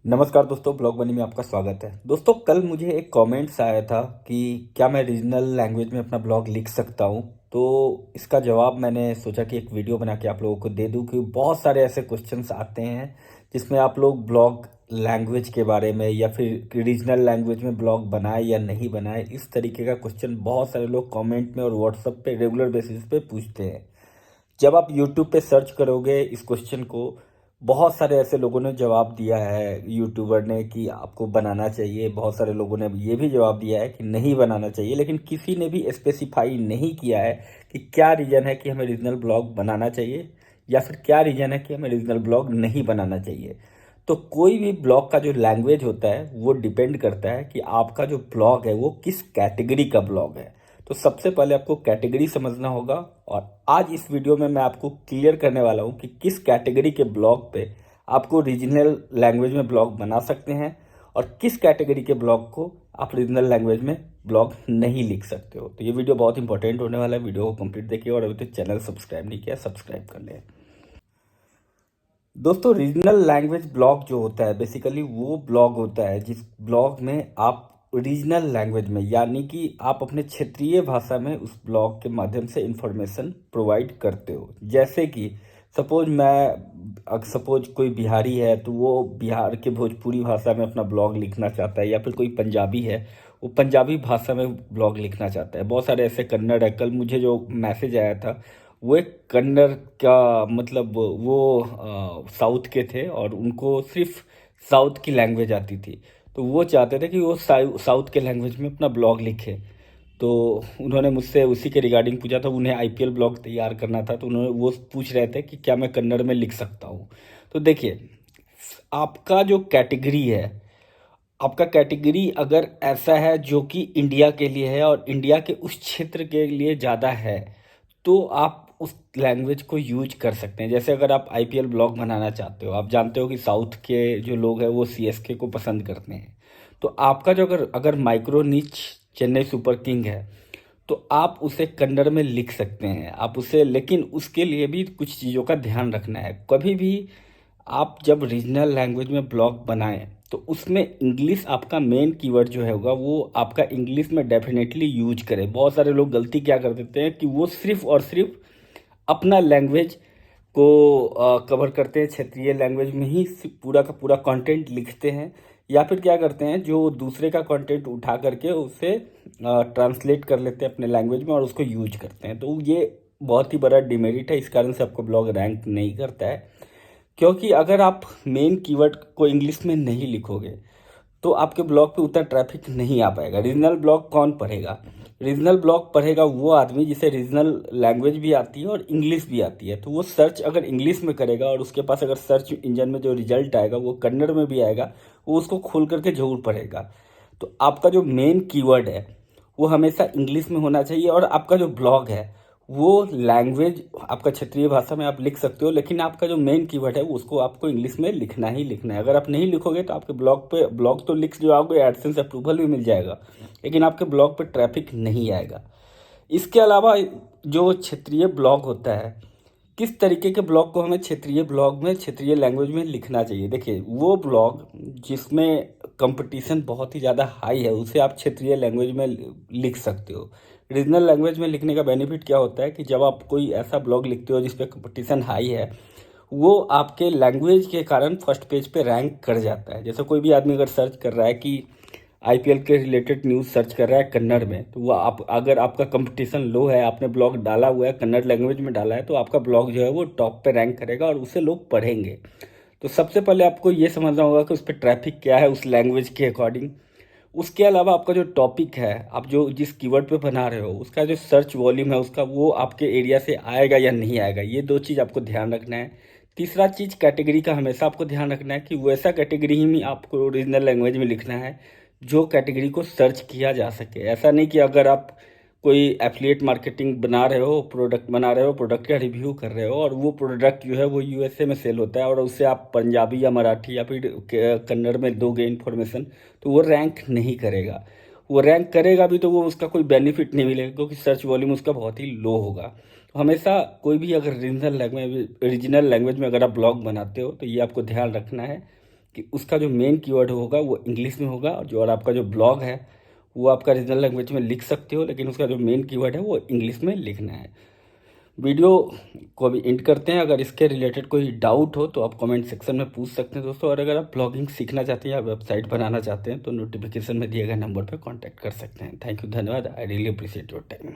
नमस्कार दोस्तों, ब्लॉग बनी में आपका स्वागत है। दोस्तों, कल मुझे एक कमेंट्स आया था कि क्या मैं रीजनल लैंग्वेज में अपना ब्लॉग लिख सकता हूँ। तो इसका जवाब मैंने सोचा कि एक वीडियो बना के आप लोगों को दे दूँ, क्योंकि बहुत सारे ऐसे क्वेश्चंस आते हैं जिसमें आप लोग ब्लॉग लैंग्वेज के बारे में या फिर रीजनल लैंग्वेज में ब्लॉग बनाए या नहीं बनाए, इस तरीके का क्वेश्चन बहुत सारे लोग कमेंट में और व्हाट्सएप पे रेगुलर बेसिस पे पूछते हैं। जब आप यूट्यूब पे सर्च करोगे इस क्वेश्चन को, बहुत सारे ऐसे लोगों ने जवाब दिया है यूट्यूबर ने कि आपको बनाना चाहिए। बहुत सारे लोगों ने ये भी जवाब दिया है कि नहीं बनाना चाहिए, लेकिन किसी ने भी स्पेसिफाई नहीं किया है कि क्या रीज़न है कि हमें रीजनल ब्लॉग बनाना चाहिए या फिर क्या रीज़न है कि हमें रीजनल ब्लॉग नहीं बनाना चाहिए। तो कोई भी ब्लॉग का जो लैंग्वेज होता है वो डिपेंड करता है कि आपका जो ब्लॉग है वो किस कैटेगरी का ब्लॉग है। तो सबसे पहले आपको कैटेगरी समझना होगा, और आज इस वीडियो में मैं आपको क्लियर करने वाला हूँ कि किस कैटेगरी के ब्लॉग पे आपको रीजनल लैंग्वेज में ब्लॉग बना सकते हैं और किस कैटेगरी के ब्लॉग को आप रीजनल लैंग्वेज में ब्लॉग नहीं लिख सकते हो। तो ये वीडियो बहुत इंपॉर्टेंट होने वाला है, वीडियो को कंप्लीट देखिए और अभी तक चैनल सब्सक्राइब नहीं किया, सब्सक्राइब कर लें। दोस्तों, रीजनल लैंग्वेज ब्लॉग जो होता है बेसिकली वो ब्लॉग होता है जिस ब्लॉग में आप रीजनल लैंग्वेज में, यानी कि आप अपने क्षेत्रीय भाषा में उस ब्लॉग के माध्यम से इंफॉर्मेशन प्रोवाइड करते हो। जैसे कि सपोज कोई बिहारी है तो वो बिहार के भोजपुरी भाषा में अपना ब्लॉग लिखना चाहता है, या फिर कोई पंजाबी है वो पंजाबी भाषा में ब्लॉग लिखना चाहता है। बहुत सारे ऐसे कन्नड़ है। कल मुझे जो मैसेज आया था वो एक कन्नड़ का, मतलब वो साउथ के थे और उनको सिर्फ साउथ की लैंग्वेज आती थी। तो वो चाहते थे कि वो साउथ के लैंग्वेज में अपना ब्लॉग लिखे। तो उन्होंने मुझसे उसी के रिगार्डिंग पूछा था। उन्हें आईपीएल ब्लॉग तैयार करना था, तो उन्होंने वो पूछ रहे थे कि क्या मैं कन्नड़ में लिख सकता हूँ। तो देखिए, आपका जो कैटेगरी है, आपका कैटेगरी अगर ऐसा है जो कि इंडिया के लिए है और इंडिया के उस क्षेत्र के लिए ज़्यादा है, तो आप उस लैंग्वेज को यूज कर सकते हैं। जैसे अगर आप आईपीएल ब्लॉग बनाना चाहते हो, आप जानते हो कि साउथ के जो लोग हैं वो सीएसके को पसंद करते हैं। तो आपका जो अगर अगर माइक्रो नीच चेन्नई सुपर किंग है, तो आप उसे कन्नड़ में लिख सकते हैं आप उसे, लेकिन उसके लिए भी कुछ चीज़ों का ध्यान रखना है। कभी भी आप जब रीजनल लैंग्वेज में ब्लॉग बनाएं तो उसमें इंग्लिश आपका मेन कीवर्ड जो है होगा, वो आपका इंग्लिश में डेफिनेटली यूज करें। बहुत सारे लोग गलती क्या कर देते हैं कि वो सिर्फ और सिर्फ अपना लैंग्वेज को कवर करते हैं, क्षेत्रीय लैंग्वेज में ही पूरा का पूरा कंटेंट लिखते हैं, या फिर क्या करते हैं जो दूसरे का कंटेंट उठा करके उसे ट्रांसलेट कर लेते हैं अपने लैंग्वेज में और उसको यूज करते हैं। तो ये बहुत ही बड़ा डिमेरिट है, इस कारण से आपको ब्लॉग रैंक नहीं करता है। क्योंकि अगर आप मेन कीवर्ड को इंग्लिश में नहीं लिखोगे तो आपके ब्लॉग पे उतना ट्रैफिक नहीं आ पाएगा। रीजनल ब्लॉग कौन पढ़ेगा? रीजनल ब्लॉग पढ़ेगा वो आदमी जिसे रीजनल लैंग्वेज भी आती है और इंग्लिश भी आती है। तो वो सर्च अगर इंग्लिश में करेगा और उसके पास अगर सर्च इंजन में जो रिजल्ट आएगा वो कन्नड़ में भी आएगा, वो उसको खोल करके जरूर पढ़ेगा। तो आपका जो मेन कीवर्ड है वो हमेशा इंग्लिश में होना चाहिए, और आपका जो ब्लॉग है वो लैंग्वेज आपका क्षेत्रीय भाषा में आप लिख सकते हो, लेकिन आपका जो मेन कीवर्ड है वो उसको आपको इंग्लिश में लिखना ही लिखना है। अगर आप नहीं लिखोगे तो आपके ब्लॉग तो लिख जो आओगे, एडसेंस अप्रूवल भी मिल जाएगा, लेकिन आपके ब्लॉग पे ट्रैफिक नहीं आएगा। इसके अलावा जो क्षेत्रीय ब्लॉग होता है, किस तरीके के ब्लॉग को हमें क्षेत्रीय ब्लॉग में क्षेत्रीय लैंग्वेज में लिखना चाहिए? देखिए, वो ब्लॉग जिसमें कंपटीशन बहुत ही ज़्यादा हाई है उसे आप क्षेत्रीय लैंग्वेज में लिख सकते हो। रीजनल लैंग्वेज में लिखने का बेनिफिट क्या होता है कि जब आप कोई ऐसा ब्लॉग लिखते हो जिसपे कंपटीशन हाई है, वो आपके लैंग्वेज के कारण फर्स्ट पेज पे रैंक कर जाता है। जैसे कोई भी आदमी अगर सर्च कर रहा है कि आईपीएल के रिलेटेड न्यूज़ सर्च कर रहा है कन्नड़ में, तो वो आप अगर आपका कंपटीशन लो है, आपने ब्लॉग डाला हुआ है कन्नड़ लैंग्वेज में डाला है, तो आपका ब्लॉग जो है वो टॉप पे रैंक करेगा और उसे लोग पढ़ेंगे। तो सबसे पहले आपको ये समझना होगा कि उस पर ट्रैफिक क्या है उस लैंग्वेज के अकॉर्डिंग। उसके अलावा आपका जो टॉपिक है, आप जो जिस कीवर्ड पे बना रहे हो, उसका जो सर्च वॉल्यूम है उसका, वो आपके एरिया से आएगा या नहीं आएगा, ये दो चीज़ आपको ध्यान रखना है। तीसरा चीज़ कैटेगरी का हमेशा आपको ध्यान रखना है कि वैसा कैटेगरी ही में आपको ओरिजिनल लैंग्वेज में लिखना है जो कैटेगरी को सर्च किया जा सके। ऐसा नहीं कि अगर आप कोई एफिलिएट मार्केटिंग बना रहे हो, प्रोडक्ट बना रहे हो, प्रोडक्ट का रिव्यू कर रहे हो, और वो प्रोडक्ट जो है वो यूएसए में सेल होता है और उससे आप पंजाबी या मराठी या फिर कन्नड़ में दोगे इन्फॉर्मेशन, तो वो रैंक नहीं करेगा। वो रैंक करेगा भी तो वो उसका कोई बेनिफिट नहीं मिलेगा, क्योंकि सर्च वॉल्यूम उसका बहुत ही लो होगा। तो हमेशा कोई भी अगर रीजनल लैंग्वेज में अगर आप ब्लॉग बनाते हो तो ये आपको ध्यान रखना है कि उसका जो मेन कीवर्ड होगा वो इंग्लिश में होगा, और आपका जो ब्लॉग है वो आपका रीजनल लैंग्वेज में लिख सकते हो, लेकिन उसका जो मेन कीवर्ड है वो इंग्लिश में लिखना है। वीडियो को अभी एंड करते हैं। अगर इसके रिलेटेड कोई डाउट हो तो आप कमेंट सेक्शन में पूछ सकते हैं दोस्तों, और अगर आप ब्लॉगिंग सीखना चाहते हैं या वेबसाइट बनाना चाहते हैं तो नोटिफिकेशन में दिए गए नंबर पर कॉन्टैक्ट कर सकते हैं। थैंक यू, धन्यवाद। I really appreciate your time.